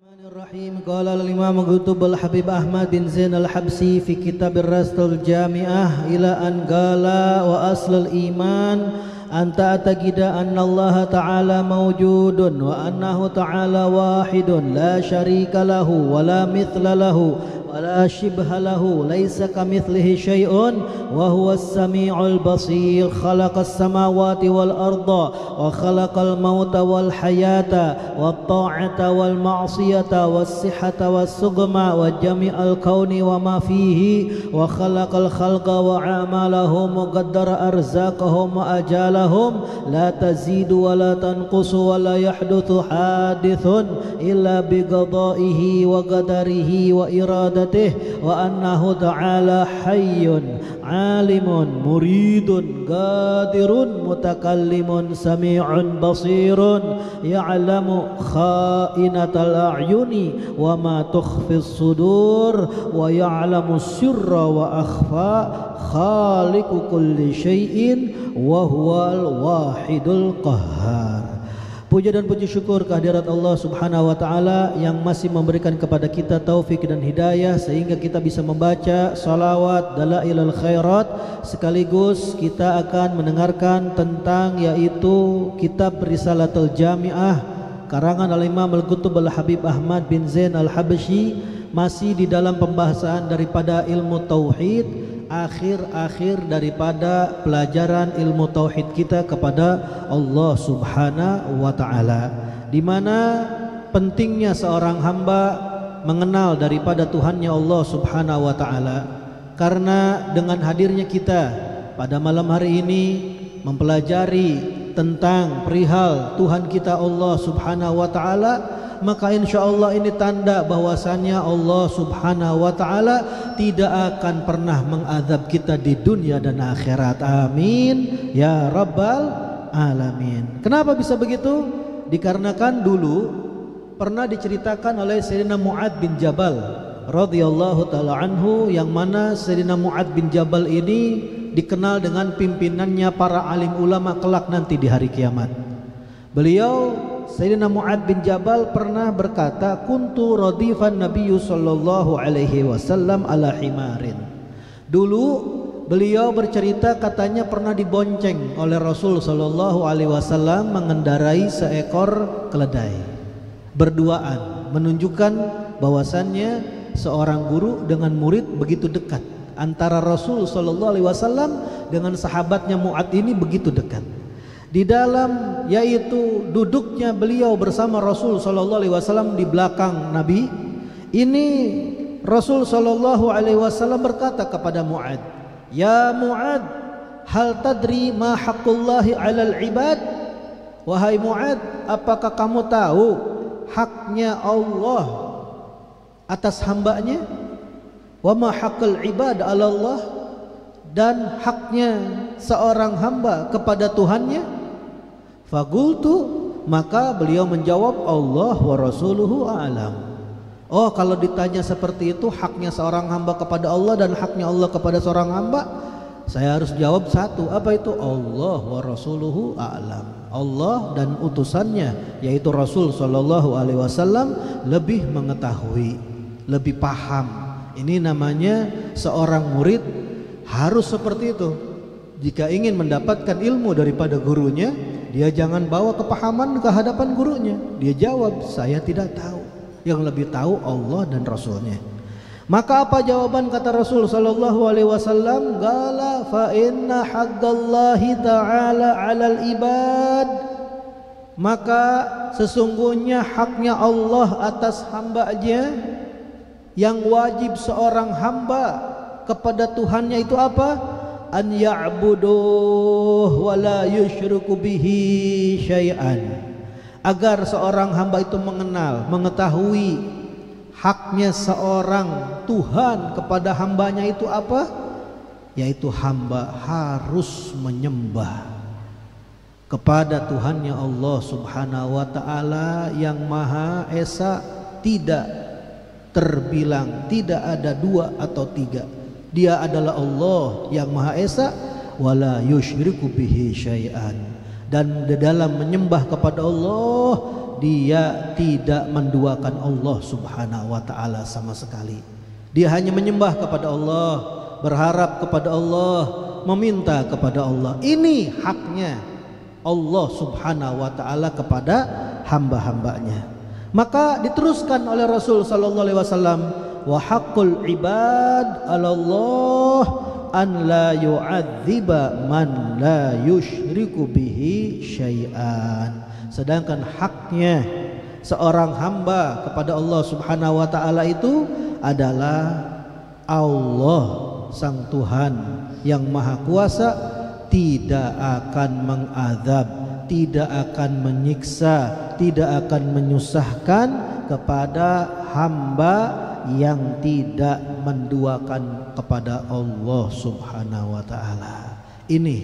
Bismillahirrahmanirrahim. Qala al-Imam Qutb al-Habib Ahmad bin Zain al-Habsi fi kitab ar-Rastul Jami'ah ila an qala wa aslul iman an ta'taqida anna Allah ta'ala mawjudun wa annahu ta'ala wahidun la syarika lahu wa la mithla lahu ولا شبه له ليس كمثله شيء وهو السميع البصير خلق السماوات والأرض وخلق الموت والحياة والطاعة والمعصية والصحة والسقم وجميع الكون وما فيه وخلق الخلق وعملهم وقدر أرزاقهم وأجالهم لا تزيد ولا تنقص ولا يحدث حادث إلا بقضائه وقدره وإرادته وأنه تعالى حي عالم مريد قادر متكلم سميع بصير يعلم خائنة الأعين وما تخفي الصدور ويعلم السر وأخفى خالق كل شيء وهو الواحد القهار. Puja dan puji syukur kehadirat Allah Subhanahu wa taala yang masih memberikan kepada kita taufik dan hidayah sehingga kita bisa membaca salawat dalailul khairat, sekaligus kita akan mendengarkan tentang yaitu kitab Risalatul Jami'ah karangan al-Imam Al-Qutb al-Habib Ahmad bin Zain al-Habsyi, masih di dalam pembahasan daripada ilmu tauhid, akhir-akhir daripada pelajaran ilmu tauhid kita kepada Allah Subhanahu wa taala, di mana pentingnya seorang hamba mengenal daripada Tuhannya Allah Subhanahu wa taala. Karena dengan hadirnya kita pada malam hari ini mempelajari tentang perihal Tuhan kita Allah Subhanahu wa taala, maka insya Allah ini tanda bahwasannya Allah Subhanahu wa ta'ala tidak akan pernah mengazab kita di dunia dan akhirat. Amin ya rabbal alamin. Kenapa bisa begitu? Dikarenakan dulu pernah diceritakan oleh Sayyidina Mu'ad bin Jabal radhiyallahu ta'ala anhu, yang mana Sayyidina Mu'ad bin Jabal ini dikenal dengan pimpinannya para alim ulama kelak nanti di hari kiamat. Beliau Sayyidina Mu'ad bin Jabal pernah berkata, kuntu radifan Nabiyyu sallallahu alaihi wasallam ala himarin. Dulu beliau bercerita katanya pernah dibonceng oleh Rasul sallallahu alaihi wasallam mengendarai seekor keledai. Berduaan, menunjukkan bahwasannya seorang guru dengan murid begitu dekat. Antara Rasul sallallahu alaihi wasallam dengan sahabatnya Mu'ad ini begitu dekat. Di dalam yaitu duduknya beliau bersama Rasul sallallahu alaihi wasallam di belakang Nabi ini, Rasul sallallahu alaihi wasallam berkata kepada Mu'ad, "Ya Mu'ad, hal tadri ma haqqullahi 'alal ibad?" Wahai Mu'ad, apakah kamu tahu haknya Allah atas hambanya? Wa ma haqqul ibad 'ala Allah, dan haknya seorang hamba kepada Tuhannya. Faqultu, maka beliau menjawab, Allah wa rasuluhu a'lam. Oh, kalau ditanya seperti itu, haknya seorang hamba kepada Allah dan haknya Allah kepada seorang hamba, saya harus jawab satu. Apa itu? Allah wa rasuluhu a'lam. Allah dan utusannya yaitu Rasul sallallahu alaihi wasallam lebih mengetahui, lebih paham. Ini namanya seorang murid harus seperti itu. Jika ingin mendapatkan ilmu daripada gurunya, dia jangan bawa kepahaman ke hadapan gurunya. Dia jawab, saya tidak tahu. Yang lebih tahu Allah dan Rasulnya. Maka apa jawaban kata Rasul sallallahu alaihi wasallam? Qala fa inna haqqallahi ta'ala 'alal ibad. Maka sesungguhnya haknya Allah atas hambanya, yang wajib seorang hamba kepada Tuhannya itu apa? An ya'buduh wa la yusyriku bihi syai'an. Agar seorang hamba itu mengenal, mengetahui haknya seorang Tuhan kepada hambanya itu apa? Yaitu hamba harus menyembah kepada Tuhannya Allah Subhanahu wa ta'ala yang Maha Esa, tidak terbilang, tidak ada dua atau tiga. Dia adalah Allah yang Maha Esa, wala yusyriku bihi syai'an, dan di dalam menyembah kepada Allah dia tidak menduakan Allah Subhanahu wa taala sama sekali. Dia hanya menyembah kepada Allah, berharap kepada Allah, meminta kepada Allah. Ini haknya Allah Subhanahu wa taala kepada hamba-hambanya. Maka diteruskan oleh Rasul sallallahu alaihi wasallam, wa haqqul ibad 'ala Allah an la yu'adziba man la yusyriku bihi syai'an. Sedangkan haknya seorang hamba kepada Allah Subhanahu wa taala itu adalah Allah sang Tuhan yang Maha Kuasa tidak akan mengazab, tidak akan menyiksa, tidak akan menyusahkan kepada hamba yang tidak menduakan kepada Allah Subhanahu wa taala. Ini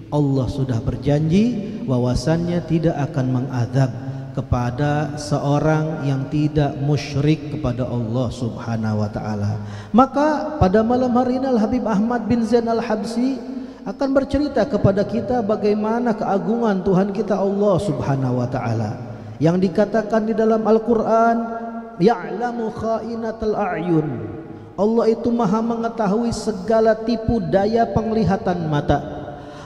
Allah sudah berjanji bahwasannya tidak akan mengazab kepada seorang yang tidak musyrik kepada Allah Subhanahu wa taala. Maka pada malam hari ini Al Habib Ahmad bin Zain Al Habsyi akan bercerita kepada kita bagaimana keagungan Tuhan kita Allah Subhanahu wa taala yang dikatakan di dalam Al-Qur'an, ya'lamu kha'inatal a'yun. Allah itu Maha mengetahui segala tipu daya penglihatan mata.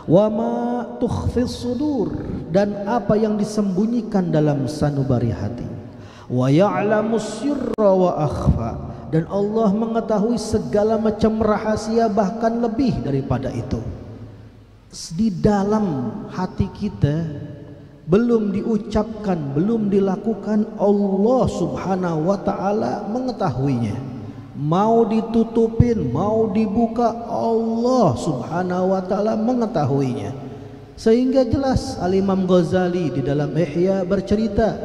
Wa ma tukhfis sudur, dan apa yang disembunyikan dalam sanubari hati. Wa ya'lamus sirra wa akhfa, dan Allah mengetahui segala macam rahasia bahkan lebih daripada itu. Di dalam hati kita belum diucapkan, belum dilakukan, Allah Subhanahu wa taala mengetahuinya. Mau ditutupin, mau dibuka, Allah Subhanahu wa taala mengetahuinya. Sehingga jelas Al-Imam Ghazali di dalam Ihya bercerita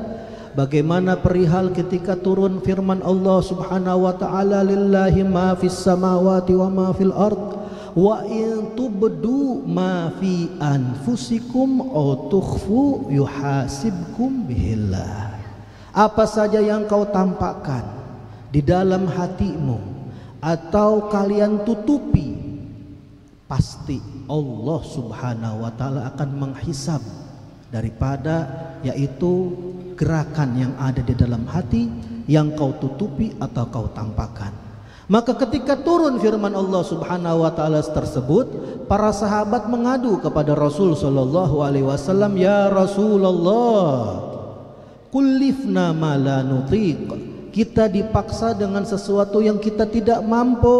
bagaimana perihal ketika turun firman Allah Subhanahu wa taala, lillahi ma fis samawati wa ma fil ard wa in tubdu ma fi anfusikum aw tukhfu yuhasibkum bihillah. Apa saja yang kau tampakkan di dalam hatimu atau kalian tutupi, pasti Allah Subhanahu wa taala akan menghisab daripada yaitu gerakan yang ada di dalam hati yang kau tutupi atau kau tampakkan. Maka ketika turun firman Allah Subhanahu wa taala tersebut, para sahabat mengadu kepada Rasul sallallahu alaihi wasallam, ya Rasulullah, kullifna ma la nutiq. Kita dipaksa dengan sesuatu yang kita tidak mampu.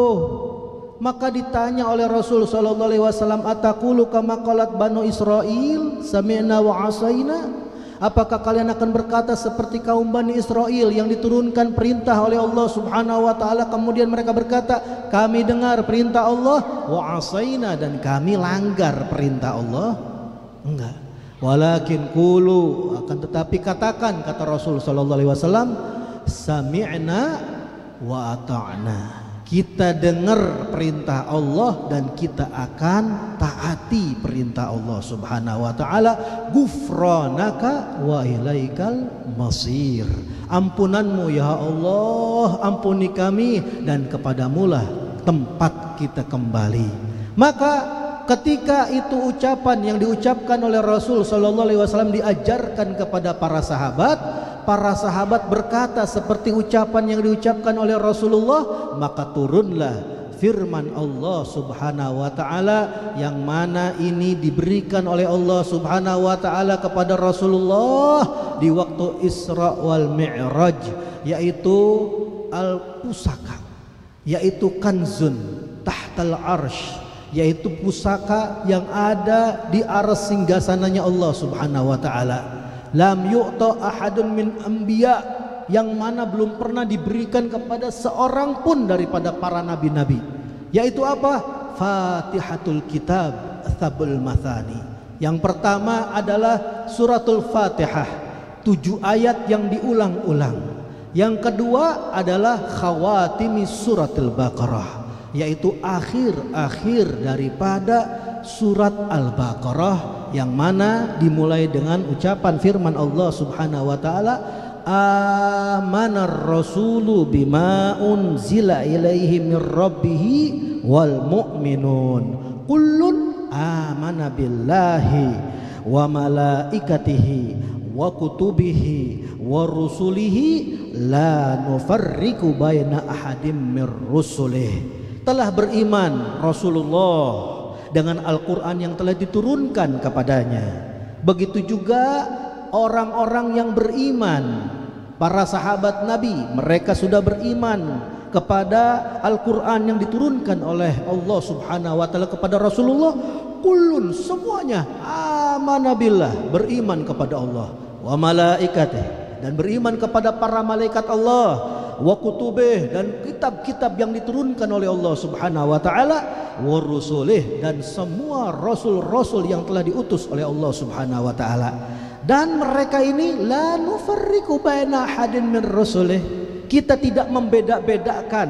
Maka ditanya oleh Rasul sallallahu alaihi wasallam, ataqulu kama qalat Banu Israil sami'na wa asaina? Apakah kalian akan berkata seperti kaum Bani Israel yang diturunkan perintah oleh Allah Subhanahu wa taala, kemudian mereka berkata, kami dengar perintah Allah wa asaina, dan kami langgar perintah Allah? Enggak. Walakin qulu, akan tetapi katakan, kata Rasul sallallahu alaihi wasallam, sami'na wa ata'na. Kita dengar perintah Allah dan kita akan taati perintah Allah Subhanahu wa taala. Ghufranaka wa ilaikal masir. Ampunanmu ya Allah, ampuni kami dan kepadamulah tempat kita kembali. Maka ketika itu ucapan yang diucapkan oleh Rasul sallallahu alaihi wasallam diajarkan kepada para sahabat berkata seperti ucapan yang diucapkan oleh Rasulullah, maka turunlah firman Allah Subhanahu wa taala yang mana ini diberikan oleh Allah Subhanahu wa taala kepada Rasulullah di waktu Isra wal Mi'raj, yaitu al-pusaka, yaitu kanzun tahtal arsh, yaitu pusaka yang ada di arsy singgasananya Allah Subhanahu wa taala. Lam yu'ta ahadun min anbiya, yang mana belum pernah diberikan kepada seorang pun daripada para nabi-nabi, yaitu apa? Fatihatul Kitab Tsabul Mathani. Yang pertama adalah suratul Fatihah, 7 ayat yang diulang-ulang. Yang kedua adalah khawatimi suratul Baqarah, yaitu akhir-akhir daripada surat Al-Baqarah, yang mana dimulai dengan ucapan firman Allah Subhanahu wa taala, amanar rasulu bima unzila ilaihi mir rabbih wal mu'minun kullun amana billahi wa malaikatihi wa kutubihi wa rusulihi la nufarriqu baina ahadim mir rusulih. Telah beriman Rasulullah dengan Al-Quran yang telah diturunkan kepadanya. Begitu juga orang-orang yang beriman, para sahabat Nabi, mereka sudah beriman kepada Al-Quran yang diturunkan oleh Allah Subhanahu wa Ta'ala kepada Rasulullah. Kullun, semuanya amana billah, beriman kepada Allah, wa malaikatih, dan beriman kepada para malaikat Allah, wa kutubih, dan kitab-kitab yang diturunkan oleh Allah Subhanahu wa Ta'ala, wa rusulih, dan semua rasul-rasul yang telah diutus oleh Allah Subhanahu wa Ta'ala. Dan mereka ini la nufarriqu baina ahadin min rusulih, kita tidak membeda-bedakan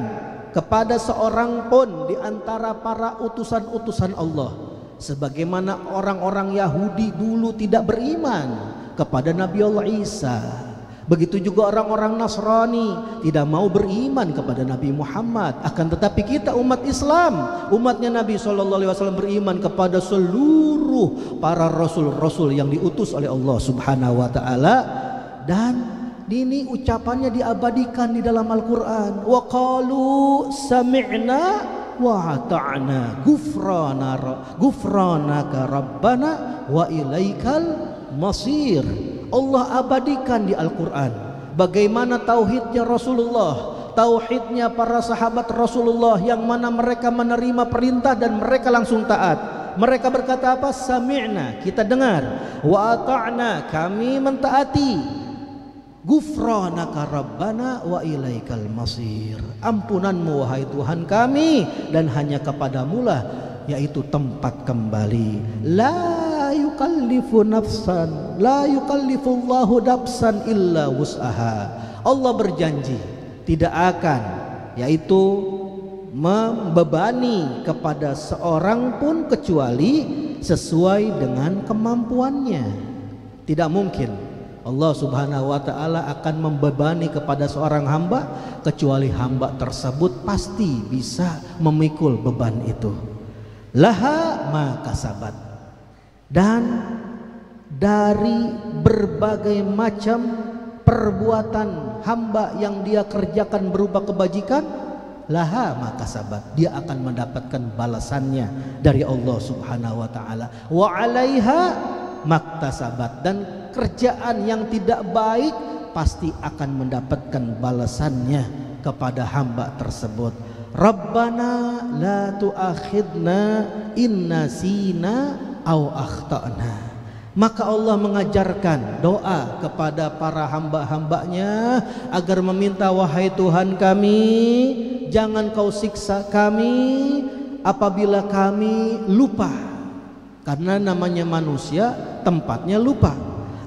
kepada seorang pun di antara para utusan-utusan Allah. Sebagaimana orang-orang Yahudi dulu tidak beriman kepada Nabi Allah Isa, begitu juga orang-orang Nasrani tidak mau beriman kepada Nabi Muhammad. Akan tetapi kita umat Islam, umatnya Nabi SAW, beriman kepada seluruh para rasul-rasul yang diutus oleh Allah Subhanahu wa Ta'ala. Dan ini ucapannya diabadikan di dalam Al-Quran. Wa qalu sami'na wa ata'na ghufranaka rabbana wa ilaikal masir. Allah abadikan di Al-Quran bagaimana tauhidnya Rasulullah, tauhidnya para sahabat Rasulullah, yang mana mereka menerima perintah dan mereka langsung taat. Mereka berkata apa? Sami'na, kita dengar, wa ata'na, kami mentaati, ghufranaka rabbana wa ilaikal masir, ampunanmu wahai Tuhan kami, dan hanya kepadamulah yaitu tempat kembali. La yukallifu nafsan, la yukallifullahu nafsan illa wus'aha. Allah berjanji tidak akan yaitu membebani kepada seorang pun kecuali sesuai dengan kemampuannya. Tidak mungkin Allah Subhanahu wa Ta'ala akan membebani kepada seorang hamba kecuali hamba tersebut pasti bisa memikul beban itu. Laha ma kasabat, dan dari berbagai macam perbuatan hamba yang dia kerjakan berupa kebajikan, laha ma kasabat, dia akan mendapatkan balasannya dari Allah Subhanahu wa Ta'ala. Wa 'alaiha maktasabat, dan kerjaan yang tidak baik pasti akan mendapatkan balasannya kepada hamba tersebut. Rabbana la tu'akhidna in nasina aw akhtana. Maka Allah mengajarkan doa kepada para hamba-hambanya agar meminta, wahai Tuhan kami, jangan kau siksa kami apabila kami lupa, karena namanya manusia tempatnya lupa.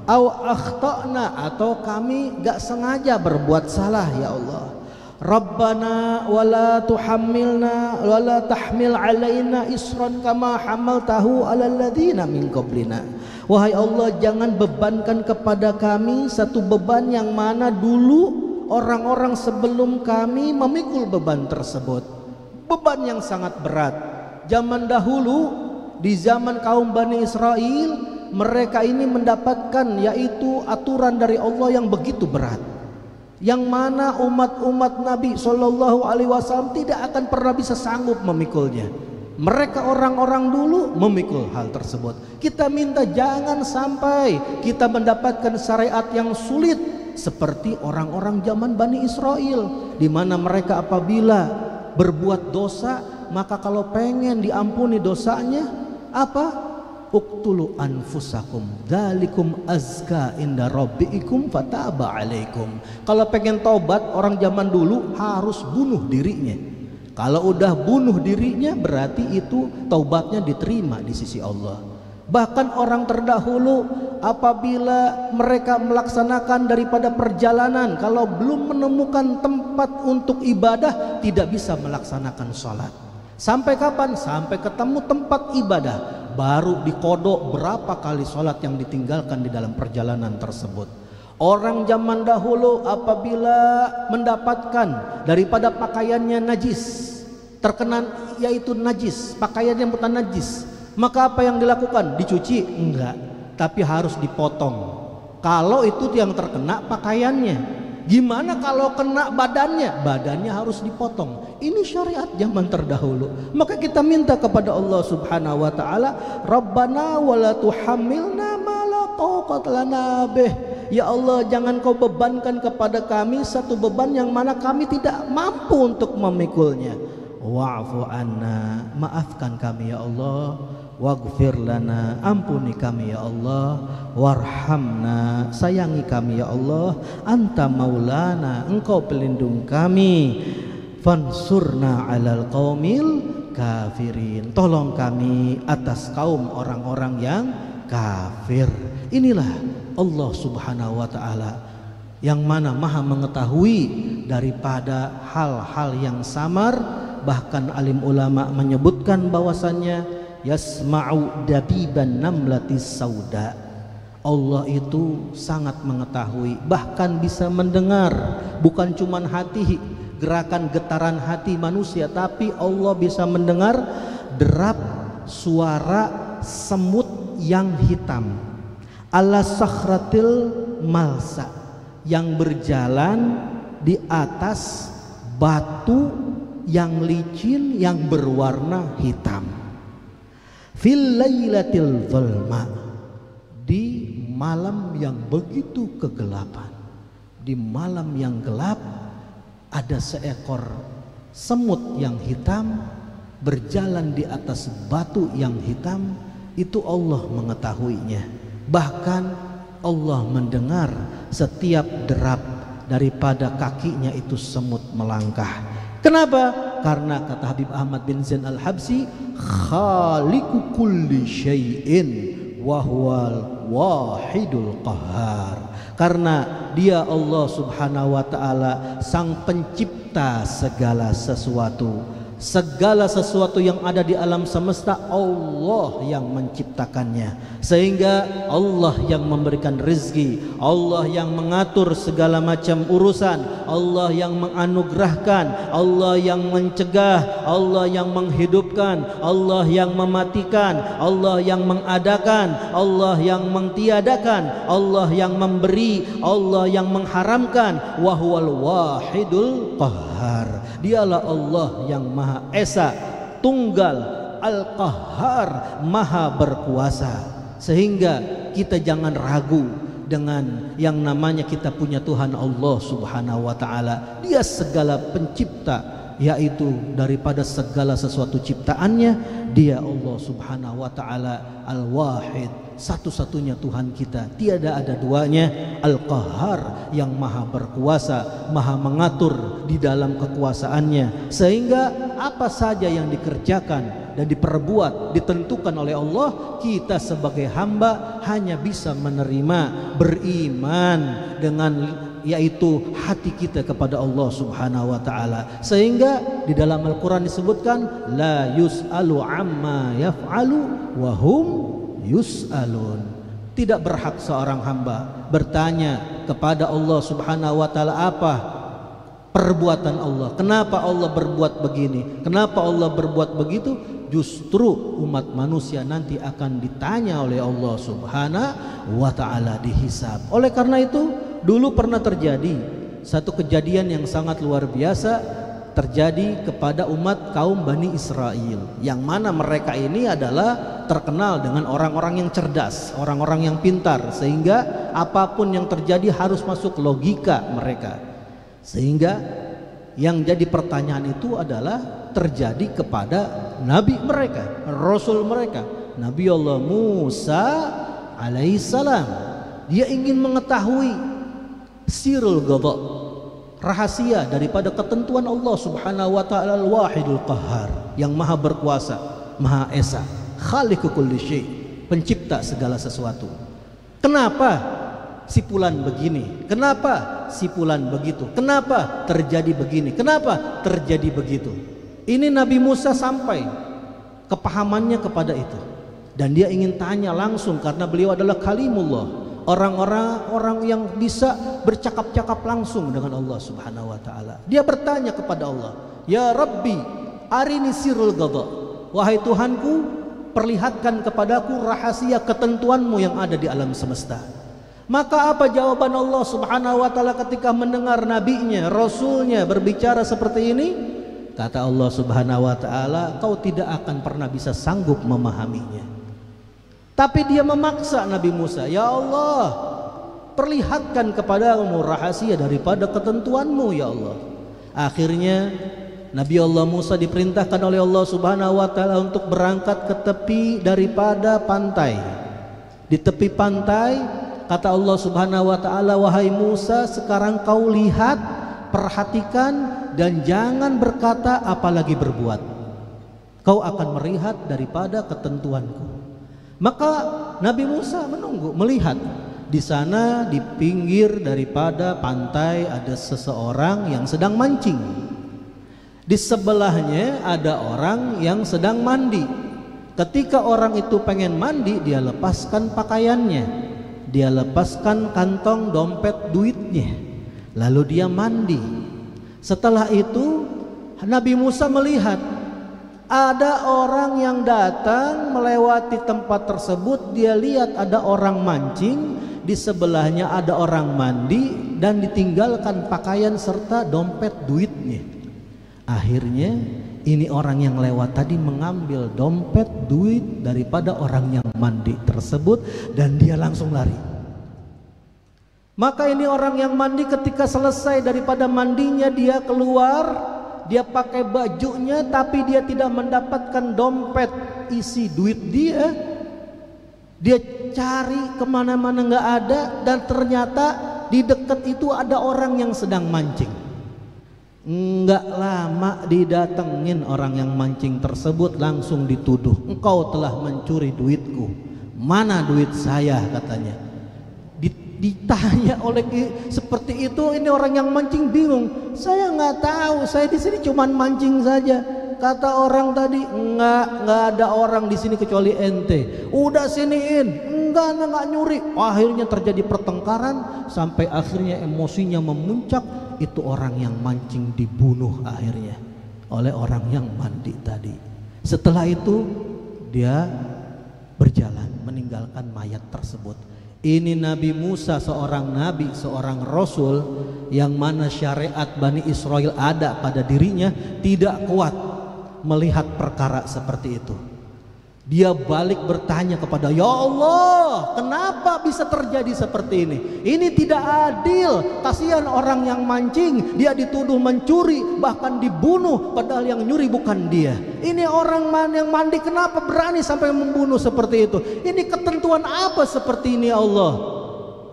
Aw akhtana, atau kami gak sengaja berbuat salah ya Allah. Rabbana wala tuhammilna wala tahmil alaina isran kama hamaltahu alal ladzina min qablina. Wahai Allah, jangan bebankan kepada kami satu beban yang mana dulu orang-orang sebelum kami memikul beban tersebut. Beban yang sangat berat. Zaman dahulu, di zaman kaum Bani Israel, mereka ini mendapatkan yaitu aturan dari Allah yang begitu berat, yang mana umat-umat Nabi SAW tidak akan pernah bisa sanggup memikulnya. Mereka orang-orang dulu memikul hal tersebut. Kita minta jangan sampai kita mendapatkan syariat yang sulit seperti orang-orang zaman Bani Israel, di mana mereka apabila berbuat dosa, maka kalau pengen diampuni dosanya, apa? Uqtulu anfusakum dzalikum azka inda rabbikum fataba alaikum. Kalau pengen tobat, orang zaman dulu harus bunuh dirinya. Kalau udah bunuh dirinya, berarti itu taubatnya diterima di sisi Allah. Bahkan orang terdahulu apabila mereka melaksanakan daripada perjalanan, kalau belum menemukan tempat untuk ibadah, tidak bisa melaksanakan sholat. Sampai kapan? Sampai ketemu tempat ibadah, baru dikodok berapa kali sholat yang ditinggalkan di dalam perjalanan tersebut. Orang zaman dahulu apabila mendapatkan daripada pakaiannya najis, terkena yaitu najis, pakaian yang bukan najis, maka apa yang dilakukan? Dicuci? Enggak. tapi harus dipotong. Kalau itu yang terkena pakaiannya. Gimana kalau kena badannya? Badannya harus dipotong. Ini syariat zaman terdahulu. Maka kita minta kepada Allah Subhanahu wa taala, Rabbana wala tuhammilna ma la taqata lana bih. Ya Allah, jangan kau bebankan kepada kami satu beban yang mana kami tidak mampu untuk memikulnya. Wa'fu anna, maafkan kami ya Allah. Waghfir lana, ampuni kami ya Allah. Warhamna, sayangi kami ya Allah. Anta maulana, engkau pelindung kami. Fansurna alal qaumil kafirin, tolong kami atas kaum orang-orang yang kafir. Inilah Allah Subhanahu wa ta'ala yang mana maha mengetahui daripada hal-hal yang samar. Bahkan alim ulama menyebutkan bahwasannya yasma'u dabiban namlatis sauda. Allah itu sangat mengetahui, bahkan bisa mendengar, bukan cuman hati, gerakan getaran hati manusia, tapi Allah bisa mendengar derap suara semut yang hitam ala sakhratil malsa, yang berjalan di atas batu yang licin yang berwarna hitam. Fil lailatil zulma, di malam yang begitu kegelapan, di malam yang gelap ada seekor semut yang hitam berjalan di atas batu yang hitam. Itu Allah mengetahuinya. Bahkan Allah mendengar setiap derap daripada kakinya itu semut melangkah. Kenapa? Karena kata Habib Ahmad bin Zain Al-Habsyi, khaliqu kulli syai'in wa huwal wahidul qahhar. Karena dia Allah Subhanahu wa ta'ala sang pencipta segala sesuatu. Segala sesuatu yang ada di alam semesta Allah yang menciptakannya, sehingga Allah yang memberikan rezeki, Allah yang mengatur segala macam urusan, Allah yang menganugerahkan, Allah yang mencegah, Allah yang menghidupkan, Allah yang mematikan, Allah yang mengadakan, Allah yang mengtiadakan, Allah yang memberi, Allah yang mengharamkan. Wa huwal wahidul qahhar. Dialah Allah yang Maha Esa, Tunggal, Al-Qahhar, Maha berkuasa. Sehingga kita jangan ragu dengan yang namanya kita punya Tuhan Allah Subhanahu wa ta'ala. Dia segala pencipta, yaitu daripada segala sesuatu ciptaannya dia Allah Subhanahu wa ta'ala Al-Wahid, satu-satunya Tuhan kita, tiada ada duanya. Al-Qahhar, yang maha berkuasa, maha mengatur di dalam kekuasaannya, sehingga apa saja yang dikerjakan dan diperbuat ditentukan oleh Allah, kita sebagai hamba hanya bisa menerima, beriman dengan yaitu hati kita kepada Allah Subhanahu wa ta'ala. Sehingga di dalam Al-Quran disebutkan la yus'alu amma yaf'alu wa hum yus'alun. Tidak berhak seorang hamba bertanya kepada Allah Subhanahu wa ta'ala apa perbuatan Allah, kenapa Allah berbuat begini, kenapa Allah berbuat begitu. Justru umat manusia nanti akan ditanya oleh Allah Subhanahu wa ta'ala, dihisab. Oleh karena itu, dulu pernah terjadi satu kejadian yang sangat luar biasa terjadi kepada umat kaum Bani Israel, yang mana mereka ini adalah terkenal dengan orang-orang yang cerdas, orang-orang yang pintar, sehingga apapun yang terjadi harus masuk logika mereka. Sehingga yang jadi pertanyaan itu adalah terjadi kepada nabi mereka, rasul mereka, Nabi Allah Musa alaihissalam. Dia ingin mengetahui sirul ghadab, rahasia daripada ketentuan Allah Subhanahu wa ta'ala Al-Wahidul Qahhar, yang maha berkuasa, maha esa, khaliqu kulli syai', pencipta segala sesuatu. Kenapa si fulan begini? Kenapa si fulan begitu? Kenapa terjadi begini? Kenapa terjadi begitu? Ini Nabi Musa sampai kepahamannya kepada itu, dan dia ingin tanya langsung karena beliau adalah kalimullah, orang yang bisa bercakap-cakap langsung dengan Allah Subhanahu wa ta'ala. Dia bertanya kepada Allah, ya Rabbi arini sirul ghadab, wahai Tuhanku, perlihatkan kepadaku rahasia ketentuanmu yang ada di alam semesta. Maka apa jawaban Allah Subhanahu wa ta'ala ketika mendengar nabinya, rasulnya berbicara seperti ini? Kata Allah Subhanahu wa ta'ala, kau tidak akan pernah bisa sanggup memahaminya. Tapi dia memaksa Nabi Musa, ya Allah, perlihatkan kepadamu rahasia daripada ketentuanmu ya Allah. Akhirnya Nabi Allah Musa diperintahkan oleh Allah Subhanahu wa ta'ala untuk berangkat ke tepi daripada pantai. Di tepi pantai kata Allah Subhanahu wa ta'ala, wahai Musa, sekarang kau lihat, perhatikan, dan jangan berkata apalagi berbuat. Kau akan melihat daripada ketentuanku. Maka Nabi Musa menunggu, melihat. Di sana di pinggir daripada pantai ada seseorang yang sedang mancing. Di sebelahnya ada orang yang sedang mandi. Ketika orang itu pengen mandi, dia lepaskan pakaiannya. Dia lepaskan kantong dompet duitnya, lalu dia mandi. Setelah itu Nabi Musa melihat ada orang yang datang melewati tempat tersebut. Dia lihat ada orang mancing, di sebelahnya ada orang mandi, dan ditinggalkan pakaian serta dompet duitnya. Akhirnya ini orang yang lewat tadi mengambil dompet duit daripada orang yang mandi tersebut, dan dia langsung lari. Maka ini orang yang mandi ketika selesai daripada mandinya, dia keluar, dia pakai bajunya, tapi dia tidak mendapatkan dompet isi duit dia. Dia cari kemana-mana nggak ada, dan ternyata di dekat itu ada orang yang sedang mancing. Enggak lama didatengin orang yang mancing tersebut, langsung dituduh, engkau telah mencuri duitku. Mana duit saya, katanya. Ditanya oleh seperti itu, ini orang yang mancing bingung. Saya nggak tahu, saya di sini cuman mancing saja. Kata orang tadi, nggak ada orang di sini kecuali ente. Udah siniin, nggak nyuri. Akhirnya terjadi pertengkaran sampai akhirnya emosinya memuncak. Itu orang yang mancing dibunuh akhirnya oleh orang yang mandi tadi. Setelah itu dia berjalan meninggalkan mayat tersebut. Ini Nabi Musa, seorang nabi, seorang rasul, yang mana syariat Bani Israel ada pada dirinya, tidak kuat melihat perkara seperti itu. Dia balik bertanya kepada, ya Allah, kenapa bisa terjadi seperti ini? Ini tidak adil. Kasihan orang yang mancing, dia dituduh mencuri, bahkan dibunuh, padahal yang nyuri bukan dia. Ini orang yang mandi, kenapa berani sampai membunuh seperti itu? Ini ketentuan apa seperti ini Allah?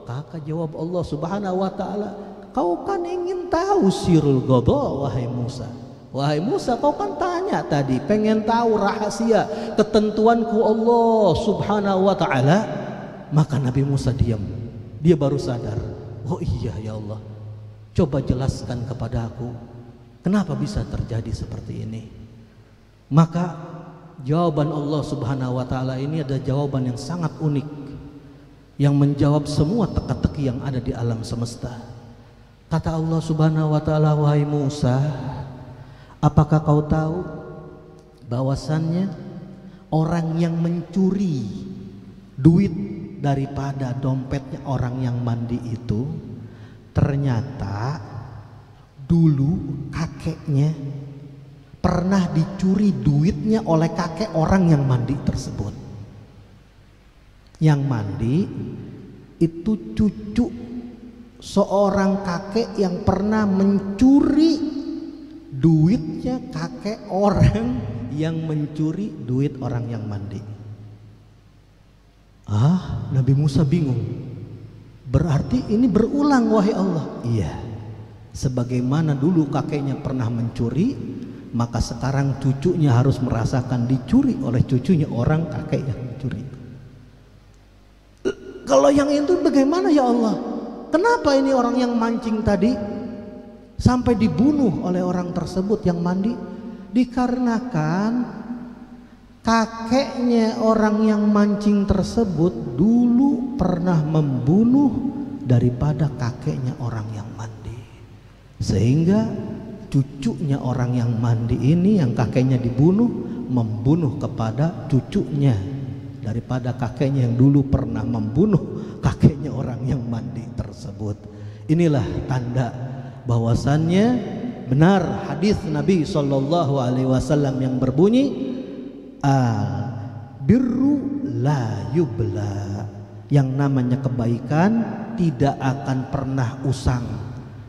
Maka jawab Allah Subhanahu wa ta'ala, kau kan ingin tahu sirul qadha, wahai Musa. Wahai Musa, kau kan tanya tadi, pengen tahu rahasia ketentuanku Allah Subhanahu wa ta'ala. Maka Nabi Musa diam. Dia baru sadar, oh iya ya Allah, coba jelaskan kepada aku, kenapa bisa terjadi seperti ini. Maka jawaban Allah Subhanahu wa ta'ala ini ada jawaban yang sangat unik, yang menjawab semua teka-teki yang ada di alam semesta. Kata Allah Subhanahu wa ta'ala, wahai Musa, apakah kau tahu bahwasannya orang yang mencuri duit daripada dompetnya orang yang mandi itu, ternyata dulu kakeknya pernah dicuri duitnya oleh kakek orang yang mandi tersebut. Yang mandi itu cucu seorang kakek yang pernah mencuri duitnya kakek orang yang mencuri duit orang yang mandi. Nabi Musa bingung. Berarti ini berulang, wahai Allah. Iya, sebagaimana dulu kakeknya pernah mencuri, maka sekarang cucunya harus merasakan dicuri oleh cucunya orang kakek yang mencuri. Kalau yang itu bagaimana ya Allah? Kenapa ini orang yang mancing tadi sampai dibunuh oleh orang tersebut yang mandi? Dikarenakan kakeknya orang yang mancing tersebut dulu pernah membunuh daripada kakeknya orang yang mandi, sehingga cucunya orang yang mandi ini yang kakeknya dibunuh membunuh kepada cucunya daripada kakeknya yang dulu pernah membunuh kakeknya orang yang mandi tersebut. Inilah tanda bahwasannya benar hadis Nabi sallallahu alaihi wasallam yang berbunyi al birru la yubla, yang namanya kebaikan tidak akan pernah usang.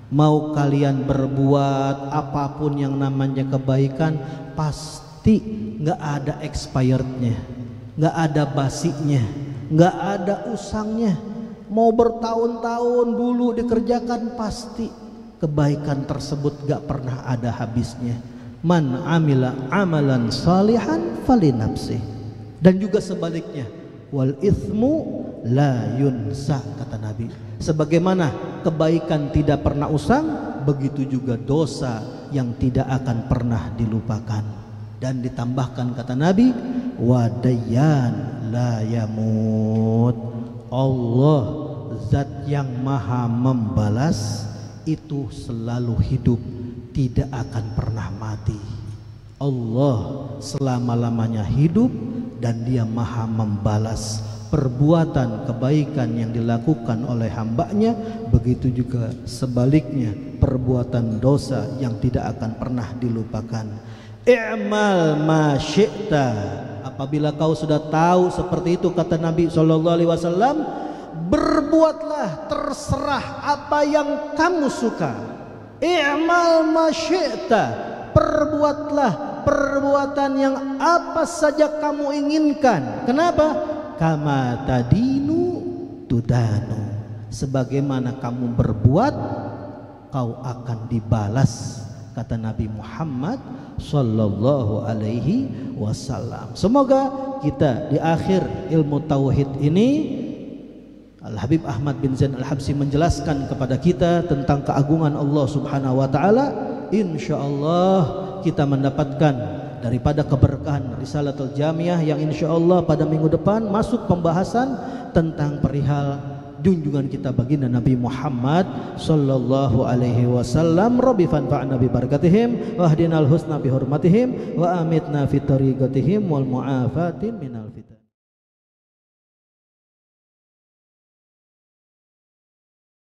Mau kalian berbuat apapun yang namanya kebaikan, pasti nggak ada expirednya, nggak ada basinya, nggak ada usangnya. Mau bertahun-tahun dulu dikerjakan, pasti kebaikan tersebut nggak pernah ada habisnya. Man amila amalan salihan falinafsih. Dan juga sebaliknya, wal ithmu la yunsa, kata Nabi. Sebagaimana kebaikan tidak pernah usang, begitu juga dosa yang tidak akan pernah dilupakan. Dan ditambahkan kata Nabi, wadayyan la yamut. Allah zat yang maha membalas itu selalu hidup, tidak akan pernah mati. Allah selama-lamanya hidup dan dia maha membalas perbuatan kebaikan yang dilakukan oleh hambanya, begitu juga sebaliknya perbuatan dosa yang tidak akan pernah dilupakan. I'mal ma syi'ta, apabila kau sudah tahu seperti itu kata Nabi SAW, berbuatlah terserah apa yang kamu suka. I'mal ma syi'ta, perbuatlah perbuatan yang apa saja kamu inginkan. Kenapa? Kama tadinu tudanu, sebagaimana kamu berbuat kau akan dibalas, kata Nabi Muhammad sallallahu alaihi wasallam. Semoga kita di akhir ilmu tauhid ini Al-Habib Ahmad bin Zain Al-Habsyi menjelaskan kepada kita tentang keagungan Allah Subhanahu wa taala. Insyaallah kita mendapatkan daripada keberkahan Risalatul Jamiah yang insyaallah pada minggu depan masuk pembahasan tentang perihal junjungan kita baginda Nabi Muhammad sallallahu alaihi wasallam. Rabbi fanfa'na bi barakatihim wa hdinal husna bi hurmatihim wa amitna fi tariqatihim wal mu'afatin minal fitan.